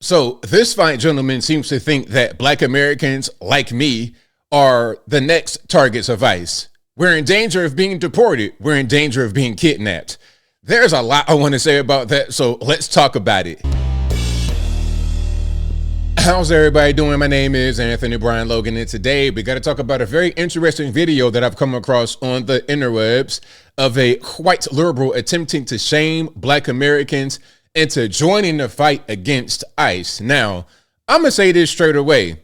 So this fine gentleman seems to think that Black Americans like me are the next targets of ICE. We're in danger of being deported. We're in danger of being kidnapped. There's a lot I want to say about that, so let's talk about it. How's everybody doing? My name is Anthony Brian Logan, and today we got to talk about a very interesting video that I've come across on the interwebs of a white liberal attempting to shame Black Americans into joining the fight against ICE. Now, I'm going to say this straight away.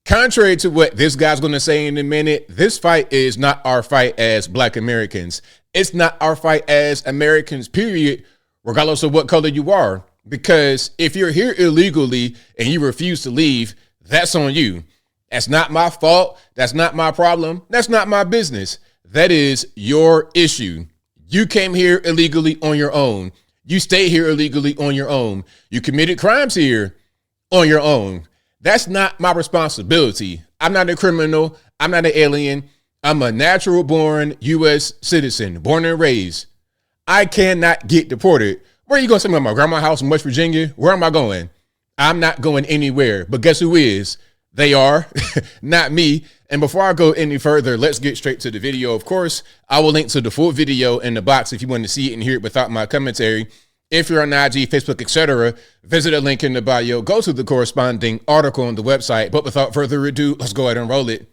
Contrary to what this guy's going to say in a minute, this fight is not our fight as Black Americans. It's not our fight as Americans, period, regardless of what color you are. Because if you're here illegally and you refuse to leave, that's on you. That's not my fault. That's not my problem. That's not my business. That is your issue. You came here illegally on your own. You stay here illegally on your own. You committed crimes here on your own. That's not my responsibility. I'm not a criminal. I'm not an alien. I'm a natural born U.S. citizen, born and raised. I cannot get deported. Where are you going to send me? My grandma's house in West Virginia? Where am I going? I'm not going anywhere. But guess who is? They are, not me. And before I go any further, let's get straight to the video. Of course, I will link to the full video in the box if you want to see it and hear it without my commentary. If you're on IG, Facebook, etc., visit a link in the bio. Go to the corresponding article on the website. But without further ado, let's go ahead and roll it.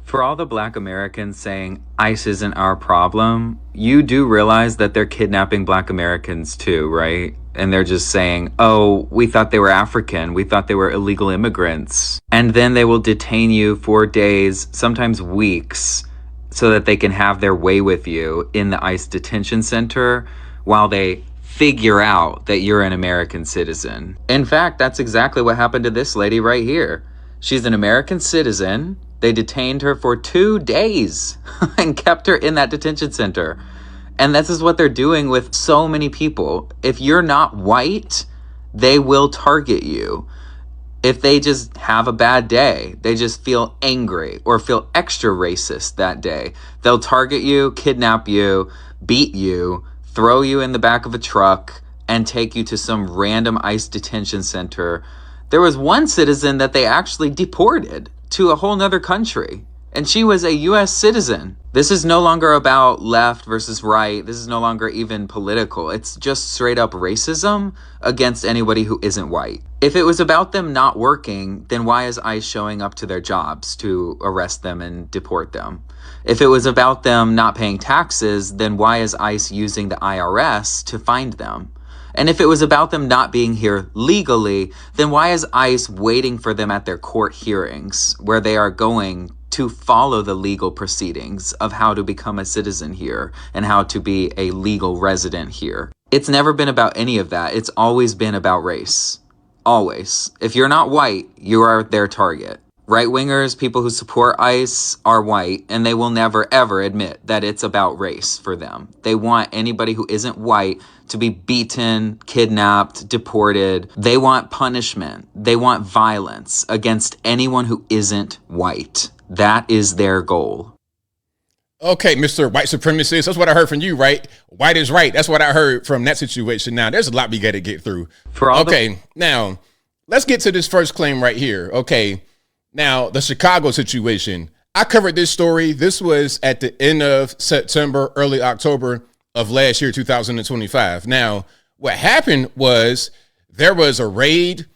For all the Black Americans saying ICE isn't our problem, you do realize that they're kidnapping Black Americans too, right? And they're just saying, oh, we thought they were African. We thought they were illegal immigrants. And then they will detain you for days, sometimes weeks, so that they can have their way with you in the ICE detention center while they figure out that you're an American citizen. In fact, that's exactly what happened to this lady right here. She's an American citizen. They detained her for 2 days and kept her in that detention center. And this is what they're doing with so many people. If you're not white, they will target you. If they just have a bad day, they just feel angry or feel extra racist that day, they'll target you, kidnap you, beat you, throw you in the back of a truck, and take you to some random ICE detention center. There was one citizen that they actually deported to a whole nother country, and she was a U.S. citizen. This is no longer about left versus right. This is no longer even political. It's just straight up racism against anybody who isn't white. If it was about them not working, then why is ICE showing up to their jobs to arrest them and deport them? If it was about them not paying taxes, then why is ICE using the IRS to find them? And if it was about them not being here legally, then why is ICE waiting for them at their court hearings where they are going to follow the legal proceedings of how to become a citizen here and how to be a legal resident here? It's never been about any of that. It's always been about race. Always. If you're not white, you are their target. Right-wingers, people who support ICE, are white, and they will never, ever admit that it's about race for them. They want anybody who isn't white to be beaten, kidnapped, deported. They want punishment. They want violence against anyone who isn't white. That is their goal. Okay, Mr. White Supremacist, that's what I heard from you, right? White is right. That's what I heard from that situation. Now, there's a lot we got to get through. Now, let's get to this first claim right here. Okay. Now, the Chicago situation. I covered this story. This was at the end of September, early October of last year, 2025. Now, what happened was there was a raid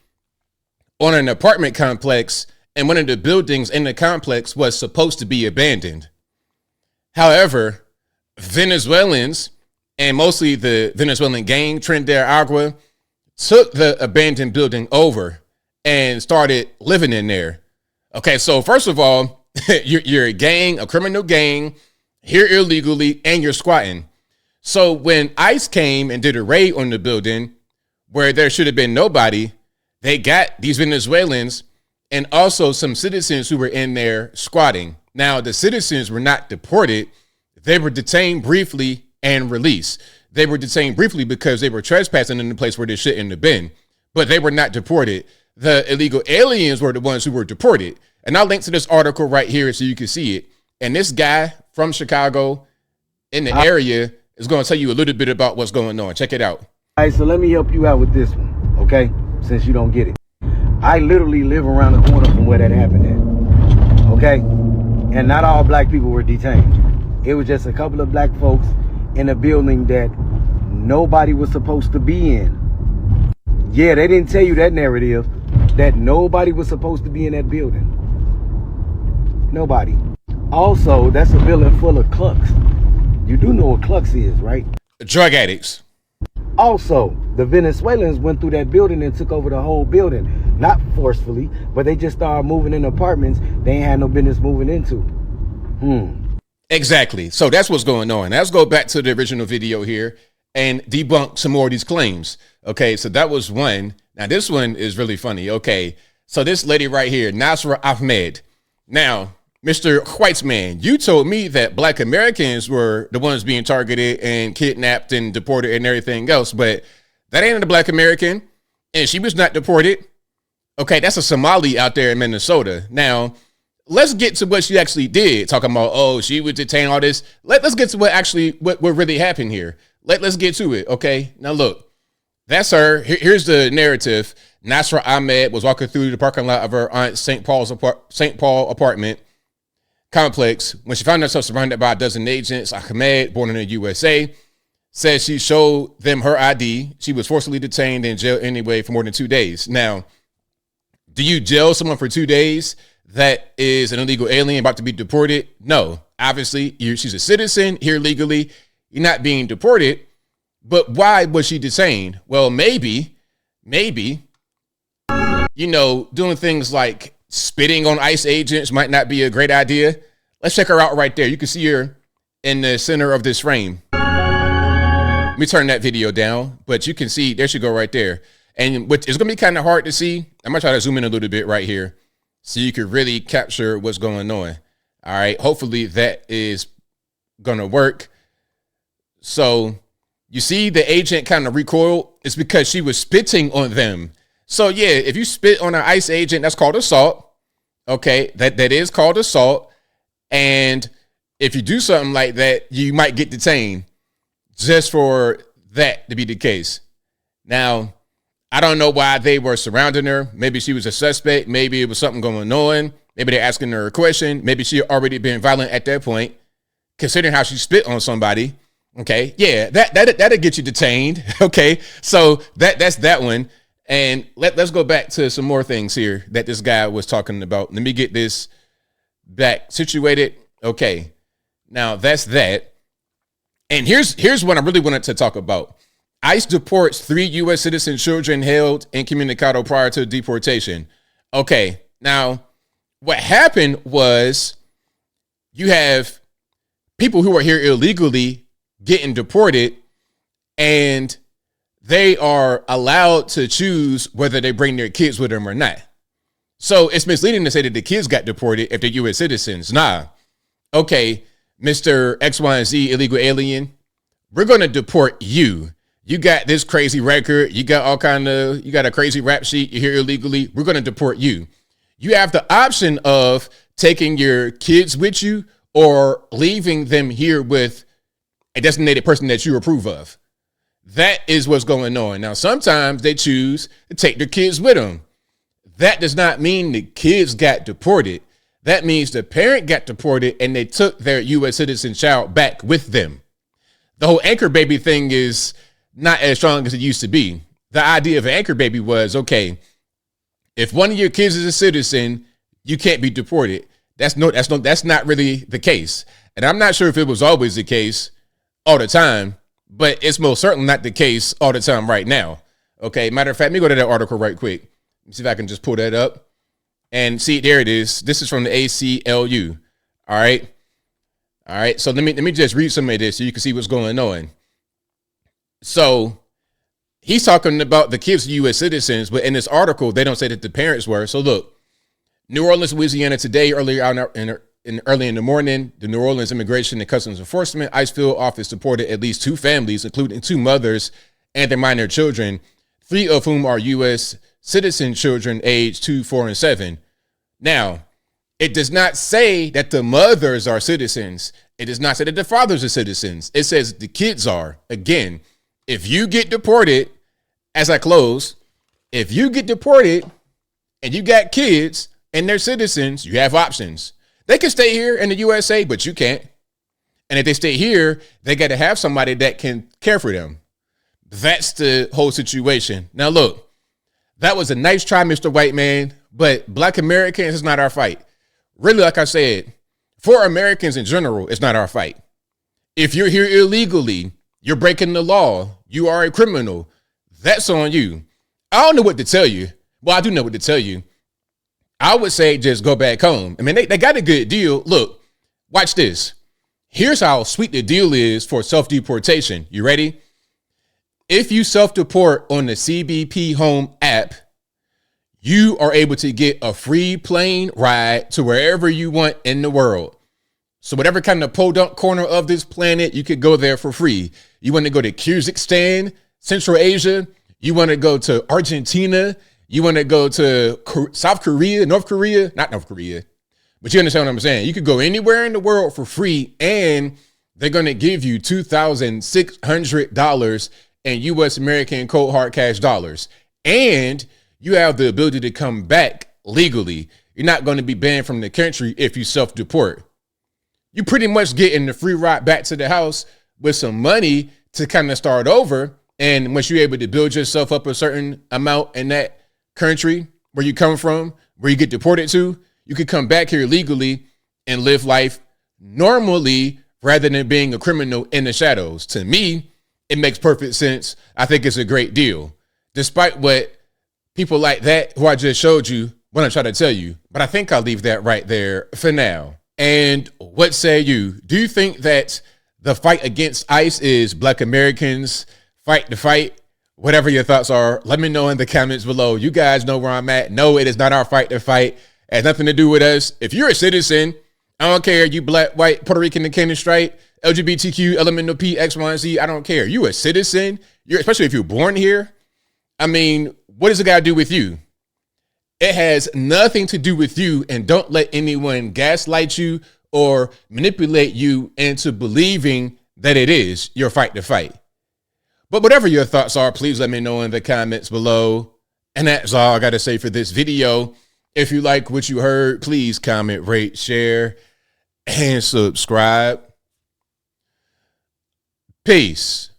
on an apartment complex, and one of the buildings in the complex was supposed to be abandoned. However, Venezuelans, and mostly the Venezuelan gang, Trinidad Agua, took the abandoned building over and started living in there. Okay, so first of all, you're a gang, a criminal gang, here illegally, and you're squatting. So when ICE came and did a raid on the building where there should have been nobody, they got these Venezuelans and also some citizens who were in there squatting. Now, the citizens were not deported. They were detained briefly and released. They were detained briefly because they were trespassing in the place where they shouldn't have been, but they were not deported. The illegal aliens were the ones who were deported. And I'll link to this article right here so you can see it. And this guy from Chicago in the area is going to tell you a little bit about what's going on. Check it out. All right, so let me help you out with this one, okay? Since you don't get it. I literally live around the corner from where that happened at. Okay? And not all black people were detained. It was just a couple of black folks in a building that nobody was supposed to be in. Yeah, they didn't tell you that narrative, that nobody was supposed to be in that building. Nobody. Also, that's a building full of clucks. You do know what clucks is, right? Drug addicts. Also, the Venezuelans went through that building and took over the whole building. Not forcefully, but they just started moving in apartments they ain't had no business moving into. Exactly. So that's what's going on. Let's go back to the original video here and debunk some more of these claims. Okay, so that was one. Now, this one is really funny. Okay, so this lady right here, Nasra Ahmed. Now, Mr. Whitesman, you told me that black Americans were the ones being targeted and kidnapped and deported and everything else, but that ain't a black American, and she was not deported. Okay, that's a Somali out there in Minnesota. Now, let's get to what she actually did, talking about, oh, she was detained, all this. Let's get to what really happened here. Let's get to it, okay? Now, look, that's her. Here's the narrative. Nasra Ahmed was walking through the parking lot of her aunt St. Paul apartment complex when she found herself surrounded by a dozen agents. Ahmed, born in the USA, says she showed them her ID. She was forcibly detained in jail anyway for more than 2 days. Now, do you jail someone for 2 days that is an illegal alien about to be deported? No. Obviously, she's a citizen here legally. You're not being deported. But why was she detained? Well, maybe, doing things like spitting on ICE agents might not be a great idea. Let's check her out right there. You can see her in the center of this frame. Let me turn that video down, but you can see, there she go right there. And it's going to be kind of hard to see. I'm going to try to zoom in a little bit right here so you can really capture what's going on. All right. Hopefully that is going to work. So you see the agent kind of recoiled. It's because she was spitting on them. So yeah, if you spit on an ICE agent, that's called assault. Okay, that is called assault. And if you do something like that, you might get detained just for that to be the case. Now, I don't know why they were surrounding her. Maybe she was a suspect. Maybe it was something going on. Maybe they're asking her a question. Maybe she had already been violent at that point, considering how she spit on somebody. Okay, yeah, that'll get you detained. Okay, so that's that one. And let's go back to some more things here that this guy was talking about. Let me get this back situated. Okay, now that's that. And here's what I really wanted to talk about. ICE deports 3 U.S. citizen children held incommunicado prior to deportation. Okay, now what happened was you have people who are here illegally getting deported, and they are allowed to choose whether they bring their kids with them or not. So it's misleading to say that the kids got deported if they're U.S. citizens. Nah. Okay, Mr. X, Y, and Z illegal alien, we're going to deport you. You got this crazy record. You got you got a crazy rap sheet. You're here illegally. We're going to deport you. You have the option of taking your kids with you or leaving them here with a designated person that you approve of. That is what's going on. Now, sometimes they choose to take their kids with them. That does not mean the kids got deported. That means the parent got deported and they took their U.S. citizen child back with them. The whole anchor baby thing is not as strong as it used to be. The idea of an anchor baby was, okay, if one of your kids is a citizen, you can't be deported. That's not really the case. And I'm not sure if it was always the case all the time, but it's most certainly not the case all the time right now. Okay, matter of fact, let me go to that article right quick. Let me see if I can just pull that up and see, there it is. This is from the ACLU. All right. So let me just read some of this so you can see what's going on. So he's talking about the kids, U.S. citizens, but in this article, they don't say that the parents were. So look, New Orleans, Louisiana today, early in the morning, the New Orleans Immigration and Customs Enforcement ICE field office supported at least 2 families, including 2 mothers and their minor children, 3 of whom are U.S. citizen children aged 2, 4, and 7. Now, it does not say that the mothers are citizens. It does not say that the fathers are citizens. It says the kids are. Again, if you get deported, as I close, if you get deported and you got kids and they're citizens, you have options. They can stay here in the USA, but you can't. And if they stay here, they got to have somebody that can care for them. That's the whole situation. Now, look, that was a nice try, Mr. White Man, but Black Americans is not our fight. Really, like I said, for Americans in general, it's not our fight. If you're here illegally, you're breaking the law, you are a criminal, that's on you. I don't know what to tell you. Well, I do know what to tell you. I would say just go back home. I mean, they got a good deal. Look, watch this. Here's how sweet the deal is for self-deportation. You ready? If you self-deport on the CBP Home app, you are able to get a free plane ride to wherever you want in the world. So whatever kind of podunk corner of this planet, you could go there for free. You want to go to Kyrgyzstan, Central Asia. You want to go to Argentina. You want to go to South Korea, North Korea, not North Korea, but you understand what I'm saying? You could go anywhere in the world for free, and they're going to give you $2,600 in U.S. American cold hard cash dollars. And you have the ability to come back legally. You're not going to be banned from the country if you self-deport. You pretty much getting the free ride back to the house with some money to kind of start over. And once you're able to build yourself up a certain amount in that country where you come from, where you get deported to, you could come back here legally and live life normally rather than being a criminal in the shadows. To me, it makes perfect sense. I think it's a great deal, despite what people like that who I just showed you want to try to tell you. But I think I'll leave that right there for now. And what say you? Do you think that the fight against ICE is Black Americans fight the fight? Whatever your thoughts are, let me know in the comments below. You guys know where I'm at. No, it is not our fight to fight. It has nothing to do with us. If you're a citizen, I don't care. You black, white, Puerto Rican, and Canadian stripe, LGBTQ, elemental P, X, Y, and Z. I don't care. You a citizen. You're, especially if you're born here. I mean, what does it got to do with you? It has nothing to do with you, and don't let anyone gaslight you or manipulate you into believing that it is your fight to fight. But whatever your thoughts are, please let me know in the comments below. And that's all I got to say for this video. If you like what you heard, please comment, rate, share, and subscribe. Peace.